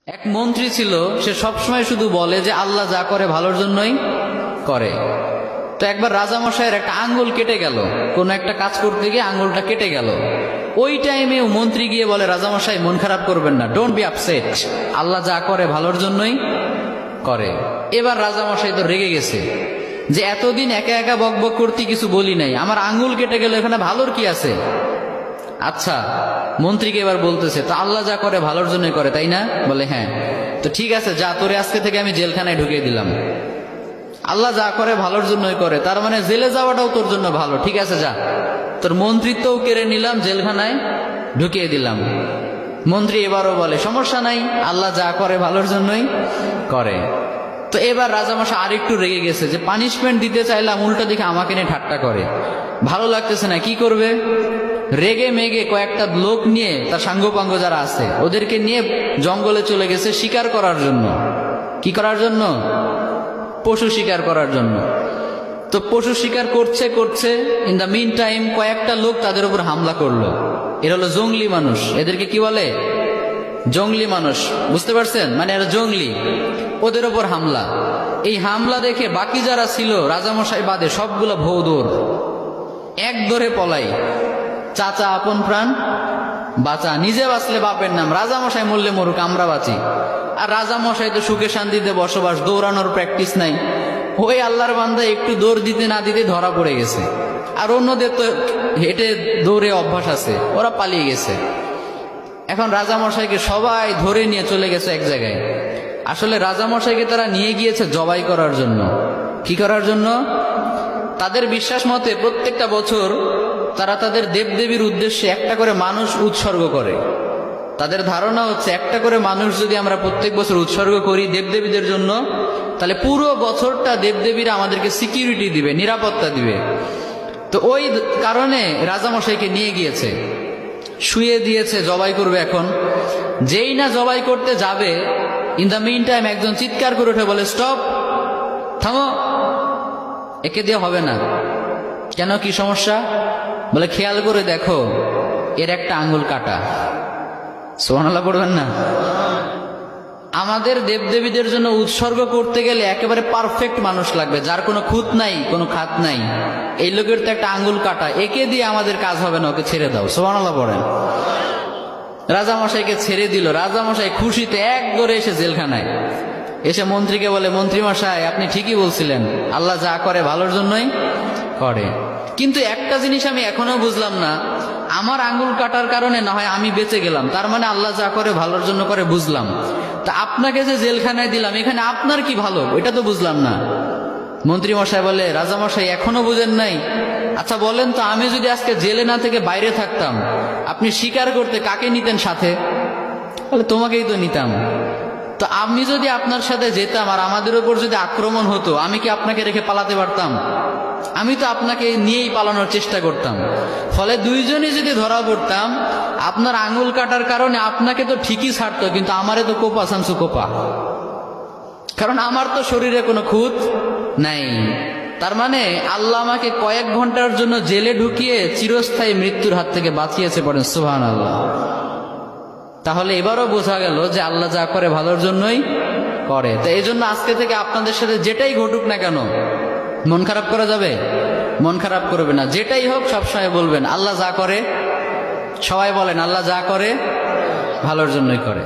এক মন্ত্রী ছিল, সে সবসময় শুধু বলে যে আল্লাহ যা করে ভালোর জন্যই করে। তো একবার রাজামশাইয়ের একটা আঙ্গুল কেটে গেল, কোন একটা কাজ করতে গিয়ে আঙ্গুলটা কেটে গেল। ওই টাইমে মন্ত্রী গিয়ে বলে, রাজামশাই মন খারাপ করবেন না, ডোন্ট বি আপসেট, আল্লাহ যা করে ভালোর জন্যই করে। এবার রাজামশাই তো রেগে গেছে যে এতদিন একা একা বকবক করতে কিছু বলি নাই, আমার আঙ্গুল কেটে গেল, এখানে ভালোর কি আছে? আচ্ছা, মন্ত্রীকে এবার বলতেছে, তো আল্লাহ যা করে ভালোর জন্যই করে, তাই না? বলে হ্যাঁ। তো ঠিক আছে, যা, তোরে আজকে থেকে আমি জেলখানায় ঢুকিয়ে দিলাম। আল্লাহ যা করে ভালোর জন্যই করে, তার মানে জেলে যাওয়াটাও তোর জন্য ভালো। ঠিক আছে, যা, তোর মন্ত্রিত্বও কেড়ে নিলাম, জেলখানায় ঢুকিয়ে দিলাম। মন্ত্রী এবারও বলে, সমস্যা নাই, আল্লাহ যা করে ভালোর জন্যই করে। তো এবার রাজামশাই আরেকটু রেগে গেছে যে পানিশমেন্ট দিতে চাইলাম, উল্টা দিকে আমাকে নিয়ে ঠাট্টা করে, ভালো লাগতেছে না, কি করবে? রেগে মেগে কয়েকটা লোক নিয়ে, তার সাঙ্গপাঙ্গ যারা আছে ওদেরকে নিয়ে জঙ্গলে চলে গেছে শিকার করার জন্য। কি করার জন্য? পশু শিকার করার জন্য। তো পশু শিকার করছে করছে, ইন দ্য মিন টাইম কয়েকটা লোক তাদের উপর হামলা করলো। এরা হলো জঙ্গলি মানুষ, এদেরকে কি বলে? জঙ্গলি মানুষ, বুঝতে পারছেন? মানে এরা জঙ্গলি, ওদের ওপর হামলা। এই হামলা দেখে বাকি যারা ছিল রাজামশাই বাদে সবগুলো ভৌ দৌড়, এক দৌড়ে পলাই। চাচা আপন প্রাণ বাঁচা, নিজে বাঁচলে বাপের নাম, রাজামশাই মরলে মরুক, আমরা বাঁচি। আর রাজামশাই তো সুখে শান্তিতে বসবাস, দৌড়ানোর প্র্যাকটিস নাই। ওই আল্লাহর বান্দা একটু দৌড় দিতে না দিতে ধরা পড়ে গেছে। আর অন্যদের তো হেঁটে দৌড়ে অভ্যাস আছে, ওরা পালিয়ে গেছে। এখন রাজামশাইকে সবাই ধরে নিয়ে চলে গেছে এক জায়গায়। আসলে রাজামশাইকে তারা নিয়ে গিয়েছে জবাই করার জন্য। কি করার জন্য? তাদের বিশ্বাস মতে প্রত্যেকটা বছর তারা তাদের দেবদেবীর উদ্দেশ্যে একটা করে মানুষ উৎসর্গ করে। তাদের ধারণা হচ্ছে একটা করে মানুষ যদি আমরা প্রত্যেক বছর উৎসর্গ করি দেবদেবীদের জন্য, তাহলে পুরো বছরটা দেবদেবীরা আমাদেরকে সিকিউরিটি দিবে, নিরাপত্তা দিবে। তো ওই কারণে রাজামশাইকে নিয়ে গিয়েছে, শুয়ে দিয়েছে, জবাই করবে। এখন যেই না জবাই করতে যাবে, ইন দ্য মিন টাইম একজন চিৎকার করে উঠে বলে, স্টপ, থামো, একে দিয়ে হবে না। কেন, কি সমস্যা? বলে, খেয়াল করে দেখো, এর একটা আঙ্গুল কাটা। সুবহানাল্লাহ পড়বেন না? আমাদের দেবদেবীদের জন্য উৎসর্গ করতে গেলে একেবারে পারফেক্ট মানুষ লাগবে, যার কোনো খুঁত নাই, কোনো খাত নাই। এই লোকের তো একটা আঙ্গুল কাটা, একে দিয়ে আমাদের কাজ হবে না, ওকে ছেড়ে দাও। সুবহানাল্লাহ পড়েন। রাজামশাইকে ছেড়ে দিল। রাজামশাই খুশিতে এক দৌড়ে এসে জেলখানায় এসে মন্ত্রীকে বলে, মন্ত্রী মশাই, আপনি ঠিকই বলছিলেন, আল্লাহ যা করে ভালোর জন্যই করে। কিন্তু একটা জিনিস আমি এখনো বুঝলাম না, আমার আঙ্গুল কাটার কারণে না হয় আমি বেঁচে গেলাম, তার মানে আল্লাহ যা করে ভালোর জন্য করে, বুঝলাম। তা আপনাকে যে জেলখানায় দিলাম, এখানে আপনার কি ভালো, এটা তো বুঝলাম না। মন্ত্রী মশাই বলে, রাজামশাই এখনো বুঝেন নাই? আচ্ছা বলেন তো, আমি যদি আজকে জেলে না থেকে বাইরে থাকতাম, আপনি শিকার করতে কাকে নিতেন সাথে? বলে, তোমাকেই তো নিতাম। তো আমি যদি আপনার সাথে যেতাম আর আমাদের উপর যদি আক্রমণ হতো, আমি কি আপনাকে রেখে পালাতে পারতাম? আমি তো আপনাকে নিয়েই পালানোর চেষ্টা করতাম। ফলে দুইজনই যদি ধরা পড়তাম, আপনার আঙ্গুল কাটার কারণে আপনাকে তো ঠিকই ছাড়তো, কিন্তু আমারে তো কোপা সামসু কোপা, কারণ আমার তো শরীরে কোনো খুঁত নাই। তার মানে আল্লাহ আমাকে কয়েক ঘন্টার জন্য জেলে ঢুকিয়ে চিরস্থায়ী মৃত্যুর হাত থেকে বাঁচিয়েছে, পড়েন সুবহানাল্লাহ। তাহলে এবারও বোঝা গেল যে আল্লাহ যা করে ভালোর জন্যই করে। তো এই জন্য আজকে থেকে আপনাদের সাথে যেটাই ঘটুক না কেন, মন খারাপ করা যাবে? মন খারাপ করবে না। যেটাই হোক সবসময় বলবেন আল্লাহ যা করে, সবাই বলেন আল্লাহ যা করে ভালোর জন্যই করে।